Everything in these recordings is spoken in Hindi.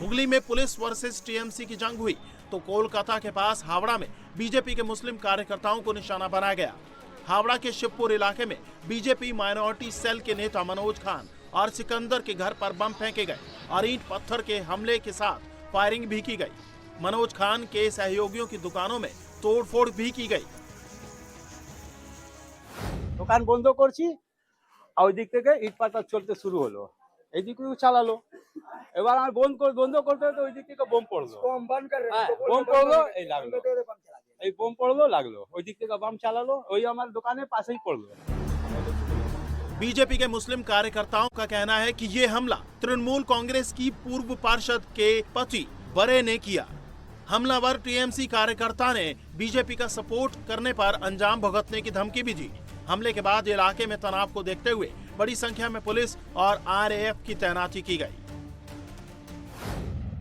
हुगली में पुलिस वर्सेस टीएमसी की जंग हुई तो कोलकाता के पास हावड़ा में बीजेपी के मुस्लिम कार्यकर्ताओं को निशाना बनाया गया। हावड़ा के शिवपुर इलाके में बीजेपी माइनॉरिटी सेल के नेता मनोज खान और सिकंदर के घर पर बम फेंके गए और ईंट पत्थर के हमले के साथ फायरिंग भी की गई। मनोज खान के सहयोगियों की दुकानों में तोड़फोड़ भी की गई। দোকান বন্ধ করছি আর ওই দিক থেকে ইট পাথর চলতে শুরু হলো, এই দিক থেকে চালালো। এবার আমি বন্ধ করতে তো ওই দিক থেকে বোম পড়লো, বোম পড়লো, এই লাগলো, এই বোম পড়লো লাগলো, ওই দিক থেকে বম চালালো, ওই আমার দোকানের পাশেই পড়লো। बीजेपी के मुस्लिम कार्यकर्ताओं का कहना है कि ये हमला तृणमूल कांग्रेस की पूर्व पार्षद के पति बड़े ने किया। हमलावर टीएमसी कार्यकर्ता ने बीजेपी का सपोर्ट करने पर अंजाम भुगतने की धमकी भी दी। हमले के बाद इलाके में तनाव को देखते हुए बड़ी संख्या में पुलिस और आरएएफ की तैनाती की गई।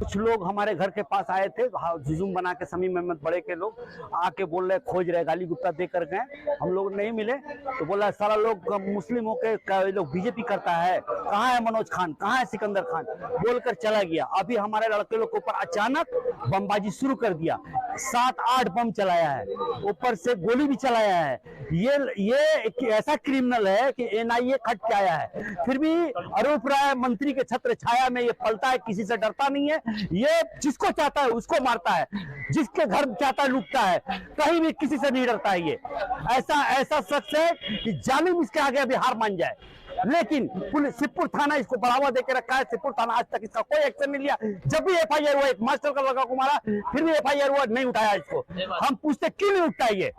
कुछ लोग हमारे घर के पास आए थे, जुजूम बना के समीम अहमद बड़े के लोग आके बोल रहे खोज रहे, गाली गुप्ता दे कर गए, हम लोग नहीं मिले तो बोला सारा लोग मुस्लिम होके लोग बीजेपी करता है, कहाँ है मनोज खान, कहाँ है सिकंदर खान, बोलकर चला गया। अभी हमारे लड़के लोग के ऊपर अचानक बमबाजी शुरू कर दिया, 7-8 बम चलाया है, ऊपर से गोली भी चलाया है। ये एक ऐसा क्रिमिनल है कि एनआईए खट के आया है, फिर भी अरूप राय मंत्री के छत्र छाया में ये पलता है, किसी से डरता नहीं है। ये जिसको चाहता है उसको मारता है, जिसके घर चाहता है लूटता है, कहीं भी किसी से नहीं डरता है। ये ऐसा शख्स है कि जालिम इसके आगे अभी हार मान जाए। लेकिन पुलिस शिवपुर थाना इसको बढ़ावा देकर रखा है। शिवपुर थाना आज तक इसका कोई एक्शन नहीं लिया। जब भी एफआईआर हुआ, एक मास्टर का लड़का को मारा, फिर भी एफआईआर हुआ, नहीं उठाया इसको। हम पूछते क्यों नहीं उठता ये,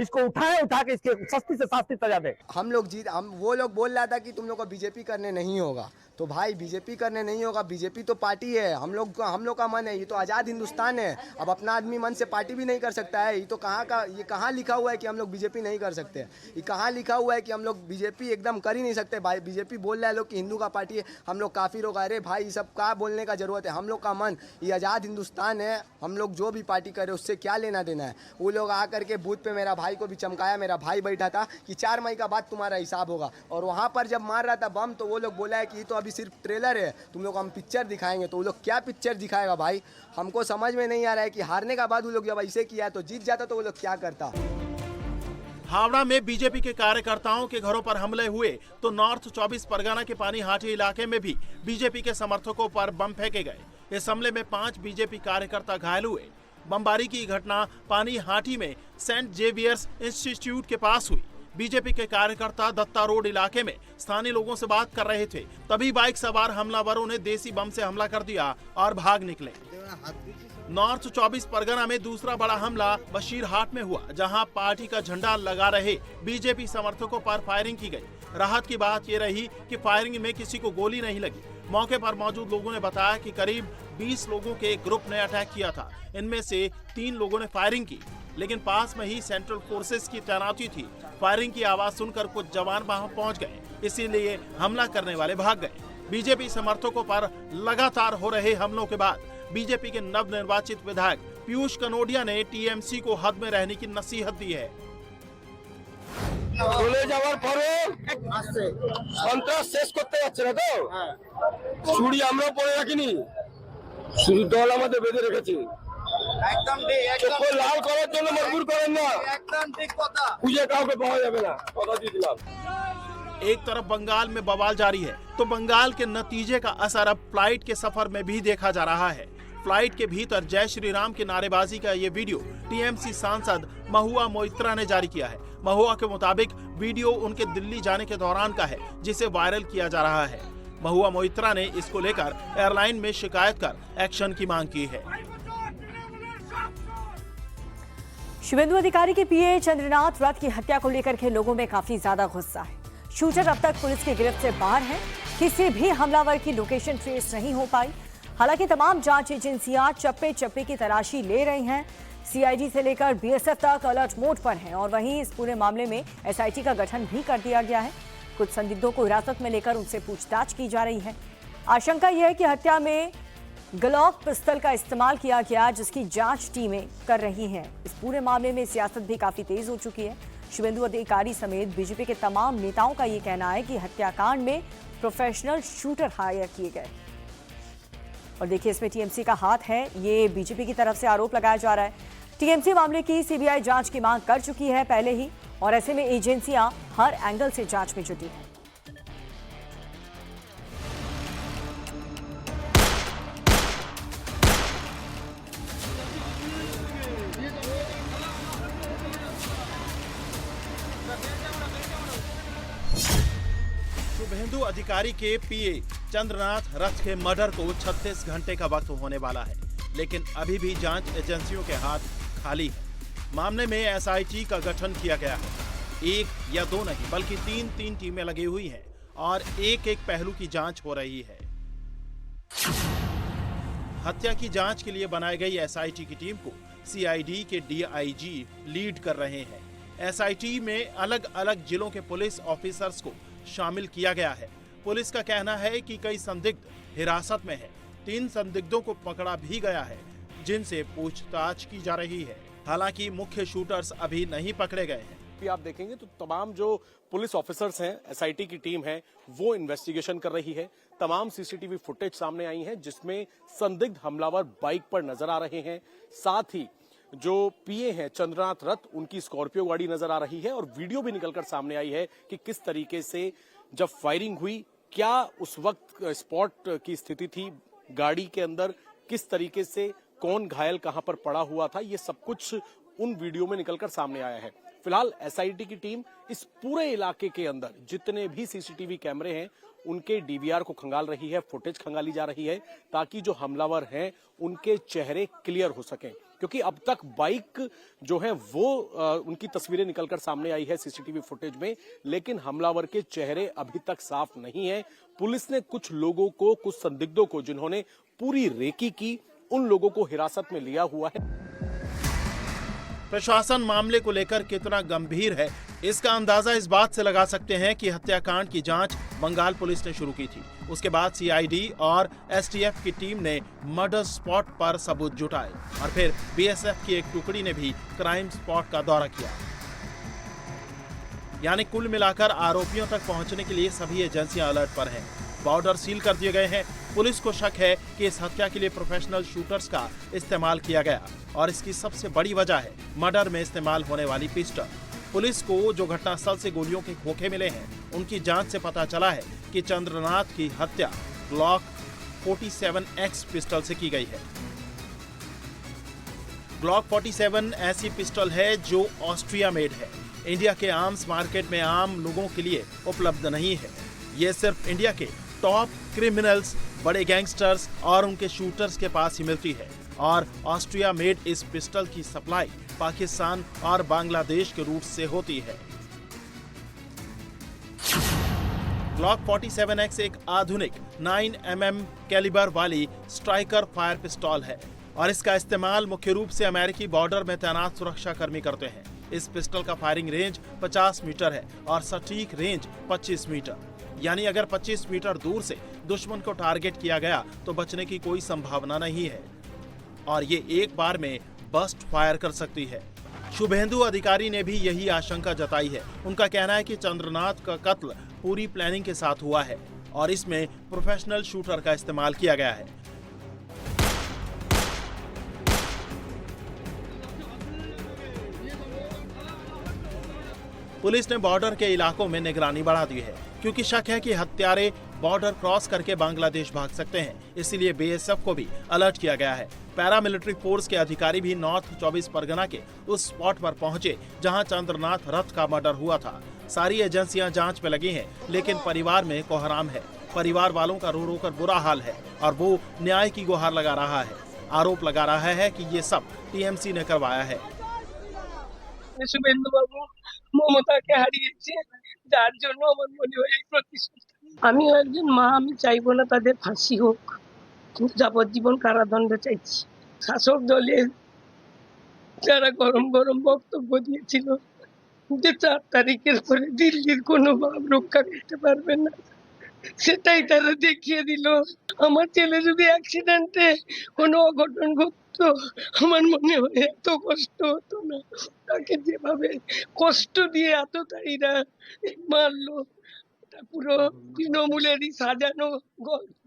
इसको उठा के इसके सस्ती से सस्ती सजा दे। वो लोग बोल रहा था कि तुम लोग को बीजेपी करने नहीं होगा, तो भाई बीजेपी करने नहीं होगा, बीजेपी तो पार्टी है, हम लोग का मन है, ये तो आज़ाद हिंदुस्तान है। अब अपना आदमी मन से पार्टी भी नहीं कर सकता है। ये तो कहाँ लिखा हुआ है कि हम लोग बीजेपी नहीं कर सकते? ये कहाँ लिखा हुआ है कि हम लोग बीजेपी एकदम कर ही नहीं सकते? भाई बीजेपी बोल रहा है लोग कि हिंदू का पार्टी है, हम लोग काफिर होगा। अरे भाई ये सब क्या बोलने का जरूरत है? हम लोग का मन, ये आज़ाद हिंदुस्तान है, हम लोग जो भी पार्टी करे उससे क्या लेना देना है। वो लोग आकर के बूथ पे मेरा भाई को भी चमकाया, मेरा भाई बैठा था कि 4 मई का बाद तुम्हारा हिसाब होगा, और वहाँ पर जब मार रहा था बम तो वो लोग बोला है कि ये तो अभी सिर्फ ट्रेलर है, तुम लोग हम पिक्चर दिखाएंगे। तो वो लोग क्या पिक्चर दिखाएगा भाई? हमको समझ में नहीं आ रहा है कि हारने का बाद वो लोग जब ऐसे किया तो जीत जाता तो वो लोग क्या करता। हावड़ा में बीजेपी के कार्यकर्ताओं के घरों पर हमले हुए तो नॉर्थ 24 परगना के पानीहाटी इलाके में भी बीजेपी के समर्थकों पर बम फेंके गए। इस हमले में 5 बीजेपी कार्यकर्ता घायल हुए। बमबारी की घटना पानीहाटी में सेंट जेवियर्स इंस्टीट्यूट के पास हुई। बीजेपी के कार्यकर्ता दत्ता रोड इलाके में स्थानीय लोगों से बात कर रहे थे, तभी बाइक सवार हमलावरों ने देसी बम से हमला कर दिया और भाग निकले। नॉर्थ 24 परगना में दूसरा बड़ा हमला बशीरहाट में हुआ, जहां पार्टी का झंडा लगा रहे बीजेपी समर्थकों पर फायरिंग की गई। राहत की बात यह रही कि फायरिंग में किसी को गोली नहीं लगी। मौके पर मौजूद लोगों ने बताया कि करीब 20 लोगों के एक ग्रुप ने अटैक किया था। इनमें से 3 लोगों ने फायरिंग की, लेकिन पास में ही सेंट्रल फोर्सेस की तैनाती थी। फायरिंग की आवाज सुनकर कुछ जवान वहां पहुंच गए, इसीलिए हमला करने वाले भाग गए। बीजेपी समर्थकों पर लगातार हो रहे हमलों के बाद बीजेपी के नवनिर्वाचित विधायक पीयूष कनोडिया ने टीएमसी को हद में रहने की नसीहत दी है। চলে যাওয়ার পরে সন্ত্রাস শেষ করতে যাচ্ছে না তো, ছুরি আমরাও পরে রাখিনি, শুধু দল আমাদের বেঁধে রেখেছে। একদম লাল করার জন্য মজবুর করেন না, একদম ঠিক কথা, খুঁজে কাউকে পাওয়া যাবে না, কথা দিয়ে দিলাম। एक तरफ बंगाल में बवाल जारी है तो बंगाल के नतीजे का असर अब फ्लाइट के सफर में भी देखा जा रहा है। फ्लाइट के भीतर जय श्री राम की नारेबाजी का ये वीडियो टीएमसी सांसद महुआ मोइत्रा ने जारी किया है। महुआ के मुताबिक वीडियो उनके दिल्ली जाने के दौरान का है, जिसे वायरल किया जा रहा है। महुआ मोइत्रा ने इसको लेकर एयरलाइन में शिकायत कर एक्शन की मांग की है। शुभेंदु अधिकारी के पीए चंद्रनाथ रथ की हत्या को लेकर के लोगों में काफी ज्यादा गुस्सा है। शूटर अब तक पुलिस की गिरफ्त से बाहर है। किसी भी हमलावर की लोकेशन ट्रेस नहीं हो पाई। हालांकि तमाम जांच एजेंसियां चप्पे चप्पे की तलाशी ले रही हैं। सीआईडी से लेकर बीएसएफ तक अलर्ट मोड पर है और वहीं इस पूरे मामले में एसआईटी का गठन भी कर दिया गया है। कुछ संदिग्धों को हिरासत में लेकर उनसे पूछताछ की जा रही है। आशंका यह है कि हत्या में ग्लॉक पिस्टल का इस्तेमाल किया गया, जिसकी जांच टीमें कर रही हैं। इस पूरे मामले में सियासत भी काफी तेज हो चुकी है। शुभेंदु अधिकारी समेत बीजेपी के तमाम नेताओं का ये कहना है कि हत्याकांड में प्रोफेशनल शूटर हायर किए गए। और देखिए इसमें टीएमसी का हाथ है, ये बीजेपी की तरफ से आरोप लगाया जा रहा है। टीएमसी मामले की सीबीआई जांच की मांग कर चुकी है पहले ही, और ऐसे में एजेंसियां हर एंगल से जांच में जुटी हैं। शुभेंदु अधिकारी के पीए चंद्रनाथ रथ के मर्डर को 36 घंटे का वक्त होने वाला है, लेकिन अभी भी जांच एजेंसियों के हाथ खाली है। मामले में एसआईटी का गठन किया गया है। एक या दो नहीं बल्कि तीन टीमें लगी हुई हैं और एक एक पहलू की जांच हो रही है। हत्या की जांच के लिए बनाई गई एसआईटी की टीम को सीआईडी के डीआईजी लीड कर रहे हैं। एसआईटी में अलग अलग जिलों के पुलिस ऑफिसर्स को शामिल किया गया है। पुलिस का कहना है कि कई संदिग्ध हिरासत में हैं। 3 संदिग्धों को पकड़ा भी गया है, जिनसे पूछताछ की जा रही है। हालांकि मुख्य शूटर्स अभी नहीं पकड़े गए हैं। भी आप देखेंगे तो तमाम जो पुलिस ऑफिसर्स हैं, एसआईटी की टीम है, वो इन्वेस्टिगेशन कर रही है। तमाम सीसीटीवी फुटेज सामने आई है जिसमें संदिग्ध हमलावर बाइक पर नजर आ रहे हैं। साथ ही जो पीए हैं चंद्रनाथ रथ, उनकी स्कॉर्पियो गाड़ी नजर आ रही है और वीडियो भी निकलकर सामने आई है कि किस तरीके से जब फायरिंग हुई, क्या उस वक्त स्पॉट की स्थिति थी गाड़ी के अंदर, किस तरीके से कौन घायल कहां पर पड़ा हुआ था, ये सब कुछ उन वीडियो में निकलकर सामने आया है। फिलहाल एसआईटी की टीम इस पूरे इलाके के अंदर जितने भी सीसीटीवी कैमरे हैं उनके डीवीआर को खंगाल रही है, फुटेज खंगाली जा रही है, ताकि जो हमलावर हैं उनके चेहरे क्लियर हो सकें। क्योंकि अब तक बाइक जो है वो उनकी तस्वीरें निकलकर सामने आई है सीसीटीवी फुटेज में, लेकिन हमलावर के चेहरे अभी तक साफ नहीं है। पुलिस ने कुछ लोगों को, कुछ संदिग्धों को जिन्होंने पूरी रेकी की, उन लोगों को हिरासत में लिया हुआ है। प्रशासन मामले को लेकर कितना गंभीर है, इसका अंदाजा इस बात से लगा सकते हैं कि हत्याकांड की जांच बंगाल पुलिस ने शुरू की थी। उसके बाद सीआईडी और एसटीएफ की टीम ने मर्डर स्पॉट पर सबूत जुटाए और फिर बीएसएफ की एक टुकड़ी ने भी क्राइम स्पॉट का दौरा किया। यानी कुल मिलाकर आरोपियों तक पहुंचने के लिए सभी एजेंसियां अलर्ट पर हैं। बॉर्डर सील कर दिए गए हैं। पुलिस को शक है कि इस हत्या के लिए प्रोफेशनल शूटर्स का इस्तेमाल किया गया और इसकी सबसे बड़ी वजह है मर्डर में इस्तेमाल होने वाली पिस्टल। पुलिस को जो घटनास्थल से गोलियों के खोखे मिले हैं, उनकी जांच से पता चला है कि चंद्रनाथ की हत्या ग्लॉक 47X पिस्टल से की गई है। ग्लॉक 47 ऐसी पिस्टल है जो ऑस्ट्रिया मेड है। इंडिया के आर्म्स मार्केट में आम लोगों के लिए उपलब्ध नहीं है। ये सिर्फ इंडिया के टॉप क्रिमिनल्स, बड़े गैंगस्टर्स और उनके शूटर्स के पास ही मिलती है और ऑस्ट्रिया मेड इस पिस्टल की सप्लाई पाकिस्तान और बांग्लादेश के रूट से होती है। ग्लॉक 47X एक आधुनिक 9mm कैलिबर वाली स्ट्राइकर फायर पिस्टल है और इसका इस्तेमाल मुख्य रूप से अमेरिकी बॉर्डर में तैनात सुरक्षा कर्मी करते हैं। इस पिस्टल का फायरिंग रेंज 50 मीटर है और सटीक रेंज 25 मीटर। यानी अगर 25 मीटर दूर से दुश्मन को टारगेट किया गया तो बचने की कोई संभावना नहीं है और ये एक बार में बस्ट फायर कर सकती है। शुभेंदु अधिकारी ने भी यही आशंका जताई है। उनका कहना है कि चंद्रनाथ का कत्ल पूरी प्लानिंग के साथ हुआ है और इसमें प्रोफेशनल शूटर का इस्तेमाल किया गया है। पुलिस ने बॉर्डर के इलाकों में निगरानी बढ़ा दी है क्योंकि शक है कि हत्यारे बॉर्डर क्रॉस करके बांग्लादेश भाग सकते हैं। इसलिए बीएसएफ को भी अलर्ट किया गया है। पैरामिलिट्री फोर्स के अधिकारी भी नॉर्थ 24 परगना के उस स्पॉट पर पहुंचे जहां चंद्रनाथ रथ का मर्डर हुआ था। सारी एजेंसियां जांच में लगी हैं, लेकिन परिवार में कोहराम है। परिवार वालों का रो रो कर बुरा हाल है और वो न्याय की गुहार लगा रहा है। आरोप लगा रहा है कि ये सब टीएमसी ने करवाया है। শুভেন্দু বাবু মমতাকে হারিয়েছে, যার জন্য আমার মনে হয় এই প্রতিশোধ। আমিও একজন মা, আমি চাইবো না তাদের ফাঁসি হোক, কিন্তু যাবজ্জীবন কারাদণ্ড চাইছি। শাসক দলের যারা গরম গরম বক্তব্য দিয়েছিল যে 4 তারিখের পরে দিল্লির কোনো ভাব রক্ষা করতে পারবে না, সেটাই তারা দেখিয়ে দিল। আমার ছেলে যদি অ্যাক্সিডেন্টে কোনো অঘটন ঘটতো আমার মনে হয় এত কষ্ট হতো না। তাকে যেভাবে কষ্ট দিয়ে এতটাইরা মারলো, এটা পুরো তৃণমূলেরই সাজানো গল্প।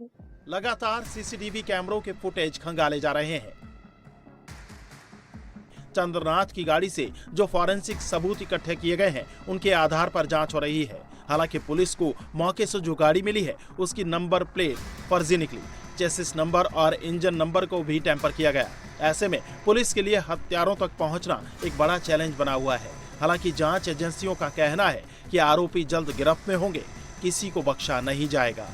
लगातार सीसीटीवी कैमरों के फुटेज खंगाले जा रहे हैं। चंद्रनाथ की गाड़ी से जो फॉरेंसिक सबूत इकट्ठे किए गए हैं, उनके आधार पर जांच हो रही है। हालांकि पुलिस को मौके से जो गाड़ी मिली है, उसकी नंबर प्लेट फर्जी निकली। चेसिस नंबर और इंजन नंबर को भी टेम्पर किया गया। ऐसे में पुलिस के लिए हत्यारों तक पहुंचना एक बड़ा चैलेंज बना हुआ है। हालांकि जांच एजेंसियों का कहना है कि आरोपी जल्द गिरफ्त में होंगे, किसी को बख्शा नहीं जाएगा।